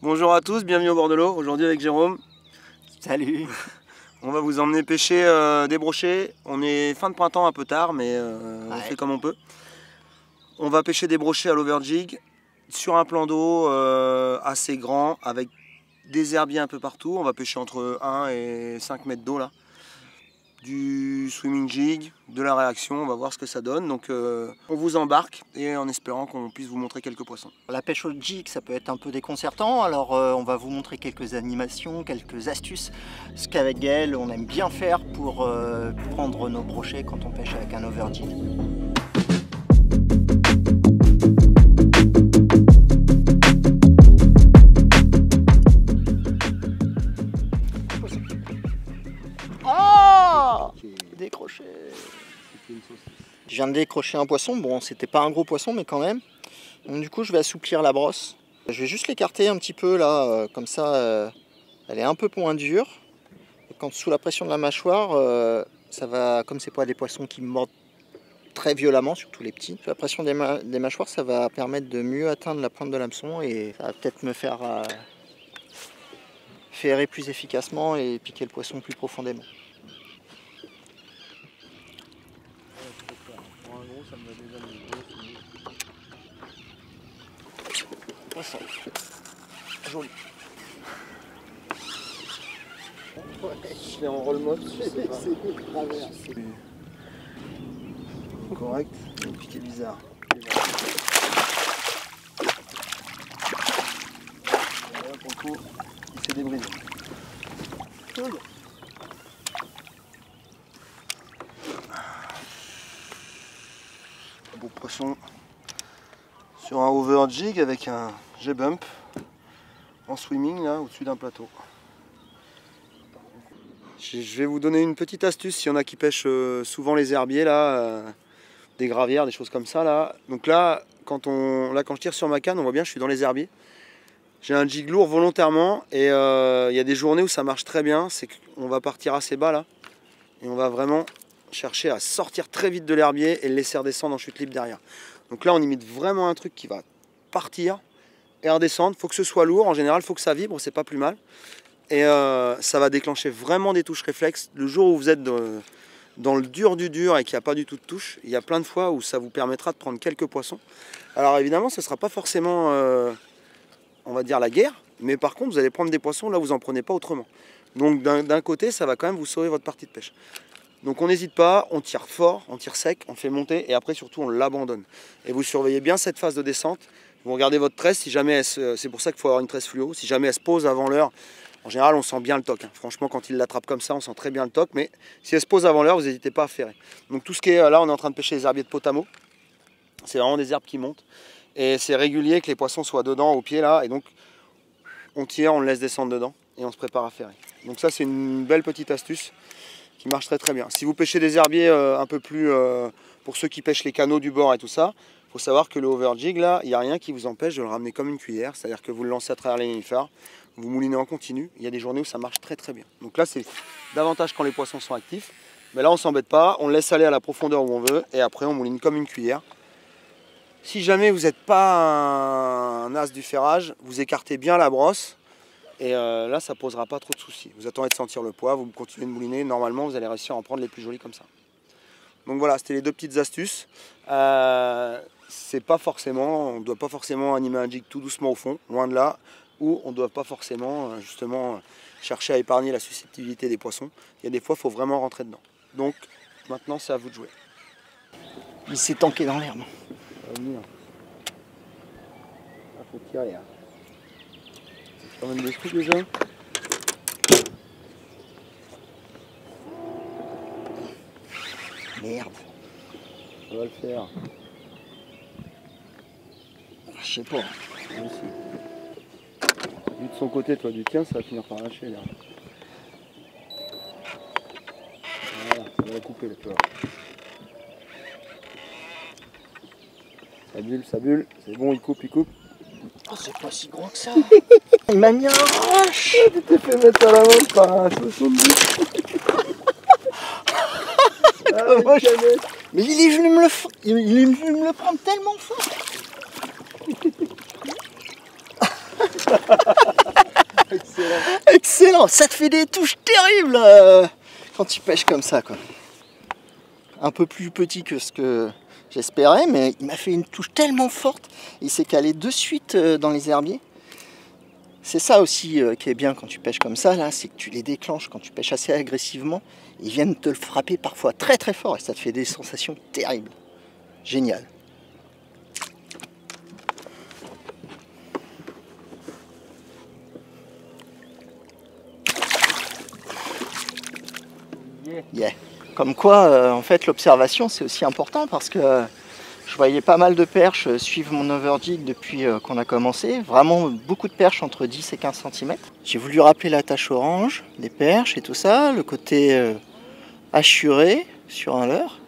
Bonjour à tous, bienvenue au bord de l'eau. Aujourd'hui avec Jérôme. Salut. On va vous emmener pêcher des brochets. On est fin de printemps un peu tard, mais on fait comme on peut. On va pêcher des brochets à l'overjig sur un plan d'eau assez grand avec des herbiers un peu partout. On va pêcher entre 1 et 5 mètres d'eau là. Du swimming jig, de la réaction, on va voir ce que ça donne. Donc on vous embarque et en espérant qu'on puisse vous montrer quelques poissons. La pêche au jig, ça peut être un peu déconcertant, alors on va vous montrer quelques animations, quelques astuces, ce qu'avec Gaël on aime bien faire pour prendre nos brochets quand on pêche avec un overjig. Oh, décroché. Je viens de décrocher un poisson, bon c'était pas un gros poisson mais quand même. Donc du coup je vais assouplir la brosse. Je vais juste l'écarter un petit peu là, comme ça elle est un peu moins dure. Et quand sous la pression de la mâchoire, ça va, comme c'est pas des poissons qui mordent très violemment, surtout les petits, sous la pression des mâchoires ça va permettre de mieux atteindre la pointe de l'hameçon et ça va peut-être me faire ferrer plus efficacement et piquer le poisson plus profondément. Poisson. Joli. Ouais, je l'ai en roll mode, c'est correct, un piqué bizarre. Voilà, pour le coup, il s'est débridé. Cool. Un beau poisson sur un overjig avec un G-bump en swimming là au-dessus d'un plateau. Je vais vous donner une petite astuce si y en a qui pêchent souvent les herbiers là, des gravières, des choses comme ça là. Donc là quand je tire sur ma canne, on voit bien je suis dans les herbiers. J'ai un jig lourd volontairement et il y a des journées où ça marche très bien, c'est qu'on va partir assez bas là et on va vraiment chercher à sortir très vite de l'herbier et le laisser redescendre en chute libre derrière. Donc là on imite vraiment un truc qui va partir et redescendre. Il faut que ce soit lourd, en général il faut que ça vibre, c'est pas plus mal. Et ça va déclencher vraiment des touches réflexes. Le jour où vous êtes dans le dur du dur et qu'il n'y a pas du tout de touche, il y a plein de fois où ça vous permettra de prendre quelques poissons. Alors évidemment ce ne sera pas forcément on va dire la guerre, mais par contre vous allez prendre des poissons là où vous n'en prenez pas autrement. Donc d'un côté ça va quand même vous sauver votre partie de pêche. Donc on n'hésite pas, on tire fort, on tire sec, on fait monter et après surtout on l'abandonne. Et vous surveillez bien cette phase de descente. Vous regardez votre tresse, si jamais c'est pour ça qu'il faut avoir une tresse fluo, si jamais elle se pose avant l'heure, en général on sent bien le toc. Hein. Franchement quand il l'attrape comme ça, on sent très bien le toc, mais si elle se pose avant l'heure, vous n'hésitez pas à ferrer. Donc tout ce qui est là, on est en train de pêcher les herbiers de Potamo. C'est vraiment des herbes qui montent. Et c'est régulier que les poissons soient dedans, au pied là, et donc on tire, on le laisse descendre dedans et on se prépare à ferrer. Donc ça c'est une belle petite astuce qui marche très très bien. Si vous pêchez des herbiers un peu plus, pour ceux qui pêchent les canaux du bord et tout ça, il faut savoir que le overjig là, il n'y a rien qui vous empêche de le ramener comme une cuillère, c'est-à-dire que vous le lancez à travers les nénuphars, vous moulinez en continu, il y a des journées où ça marche très très bien. Donc là c'est davantage quand les poissons sont actifs, mais là on s'embête pas, on le laisse aller à la profondeur où on veut et après on mouline comme une cuillère. Si jamais vous n'êtes pas un as du ferrage, vous écartez bien la brosse. Et là, ça ne posera pas trop de soucis. Vous attendez de sentir le poids, vous continuez de mouliner. Normalement, vous allez réussir à en prendre les plus jolis comme ça. Donc voilà, c'était les deux petites astuces. C'est pas forcément, on ne doit pas forcément animer un jig tout doucement au fond, loin de là. Ou on ne doit pas forcément, justement, chercher à épargner la susceptibilité des poissons. Il y a des fois, il faut vraiment rentrer dedans. Donc maintenant, c'est à vous de jouer. Il s'est tanké dans l'herbe. Ça va venir. Il faut tirer. Hein. Quand même des trucs déjà. Merde. Ça va le faire. Je sais pas. Moi aussi. Vu de son côté, toi du tien, ça va finir par lâcher là. Voilà, ça va la couper là, tu vois. Ça bulle, c'est bon, il coupe, il coupe. Oh, c'est pas si gros que ça. Il m'a mis un roche. Tu t'es fait mettre à la main par un 70. Mais il est venu me le prendre tellement fort. Excellent. Excellent, ça te fait des touches terribles quand tu pêches comme ça, quoi. Un peu plus petit que ce que j'espérais, mais il m'a fait une touche tellement forte. Il s'est calé de suite dans les herbiers. C'est ça aussi qui est bien quand tu pêches comme ça, là, c'est que tu les déclenches quand tu pêches assez agressivement. Ils viennent te le frapper parfois très très fort et ça te fait des sensations terribles. Génial. Yeah. Comme quoi, en fait, l'observation, c'est aussi important parce que je voyais pas mal de perches suivre mon overjig depuis qu'on a commencé. Vraiment beaucoup de perches entre 10 et 15 cm. J'ai voulu rappeler la tache orange, des perches et tout ça, le côté hachuré sur un leurre.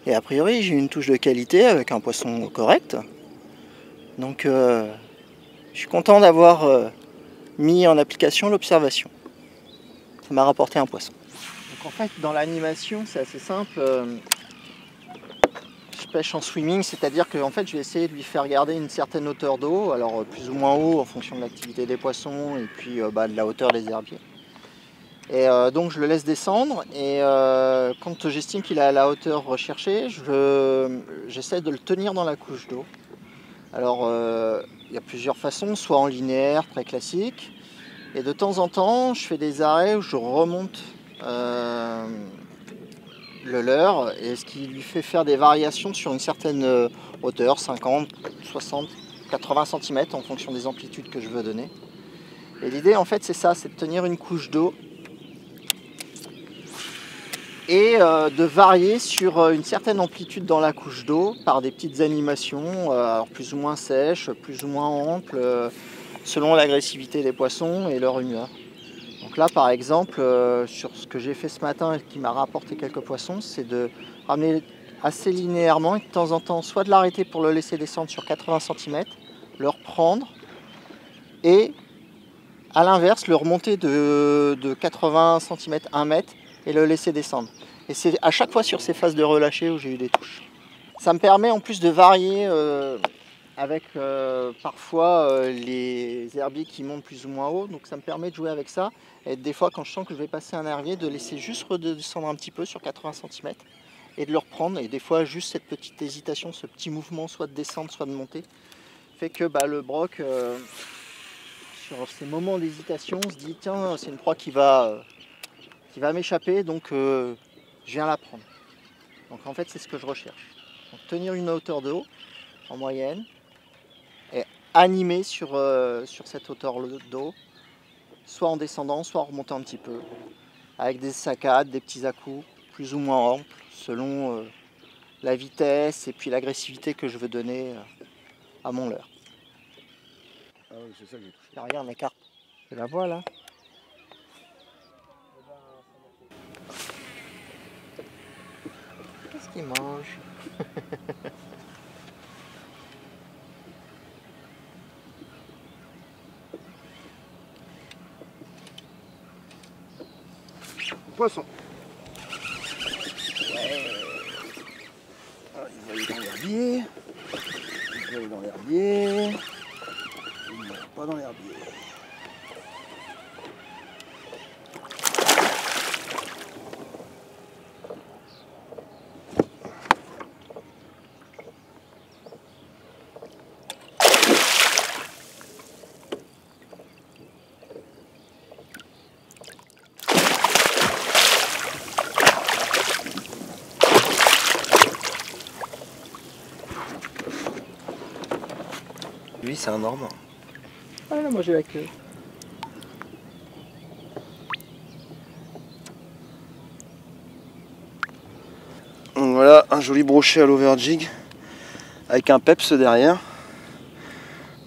Et a priori, j'ai une touche de qualité avec un poisson correct. Donc, je suis content d'avoir mis en application l'observation. Ça m'a rapporté un poisson. Donc en fait, dans l'animation, c'est assez simple. Je pêche en swimming, c'est-à-dire que en fait, je vais essayer de lui faire garder une certaine hauteur d'eau, alors plus ou moins haut en fonction de l'activité des poissons et puis de la hauteur des herbiers. Et donc je le laisse descendre et quand j'estime qu'il est à la hauteur recherchée, j'essaie de le tenir dans la couche d'eau. Alors il y a plusieurs façons, soit en linéaire, très classique, et de temps en temps, je fais des arrêts où je remonte le leurre, et ce qui lui fait faire des variations sur une certaine hauteur, 50, 60, 80 cm en fonction des amplitudes que je veux donner. Et l'idée en fait c'est ça, c'est de tenir une couche d'eau et de varier sur une certaine amplitude dans la couche d'eau par des petites animations, alors plus ou moins sèches, plus ou moins amples, selon l'agressivité des poissons et leur humeur. Donc là par exemple, sur ce que j'ai fait ce matin et qui m'a rapporté quelques poissons, c'est de ramener assez linéairement et de temps en temps soit de l'arrêter pour le laisser descendre sur 80 cm, le reprendre et à l'inverse le remonter de 80 cm, 1 mètre et le laisser descendre. Et c'est à chaque fois sur ces phases de relâcher où j'ai eu des touches. Ça me permet en plus de varier avec parfois les herbiers qui montent plus ou moins haut, donc ça me permet de jouer avec ça. Et des fois quand je sens que je vais passer un herbier, de laisser juste redescendre un petit peu sur 80 cm et de le reprendre. Et des fois juste cette petite hésitation, ce petit mouvement soit de descendre, soit de monter, fait que le broc, sur ces moments d'hésitation, se dit tiens c'est une proie qui va m'échapper, donc je viens la prendre. Donc en fait c'est ce que je recherche. Donc, tenir une hauteur d'eau en moyenne et animer sur cette hauteur d'eau, soit en descendant, soit en remontant un petit peu, avec des saccades, des petits à-coups, plus ou moins amples, selon la vitesse et puis l'agressivité que je veux donner à mon leurre. Ah oui, c'est ça que j'ai touché. Là, regarde mes carpes, je la vois là. Qu'est-ce qu'il mange? Poisson. Ouais. Ah, il va aller dans l'herbier. Il va aller dans l'herbier. Il ne va pas dans l'herbier. Lui, c'est un normand. Ah là, moi j'ai la queue. Donc voilà, un joli brochet à l'overjig avec un peps derrière.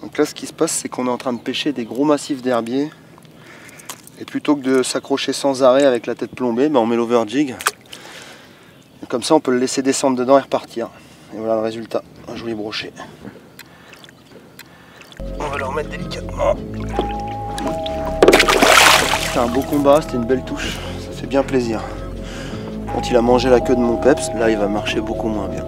Donc là, ce qui se passe, c'est qu'on est en train de pêcher des gros massifs d'herbier. Et plutôt que de s'accrocher sans arrêt avec la tête plombée, on met l'overjig. Comme ça, on peut le laisser descendre dedans et repartir. Et voilà le résultat, un joli brochet. On va le remettre délicatement. C'était un beau combat, c'était une belle touche, ça fait bien plaisir. Quand il a mangé la queue de mon peps, là il va marcher beaucoup moins bien.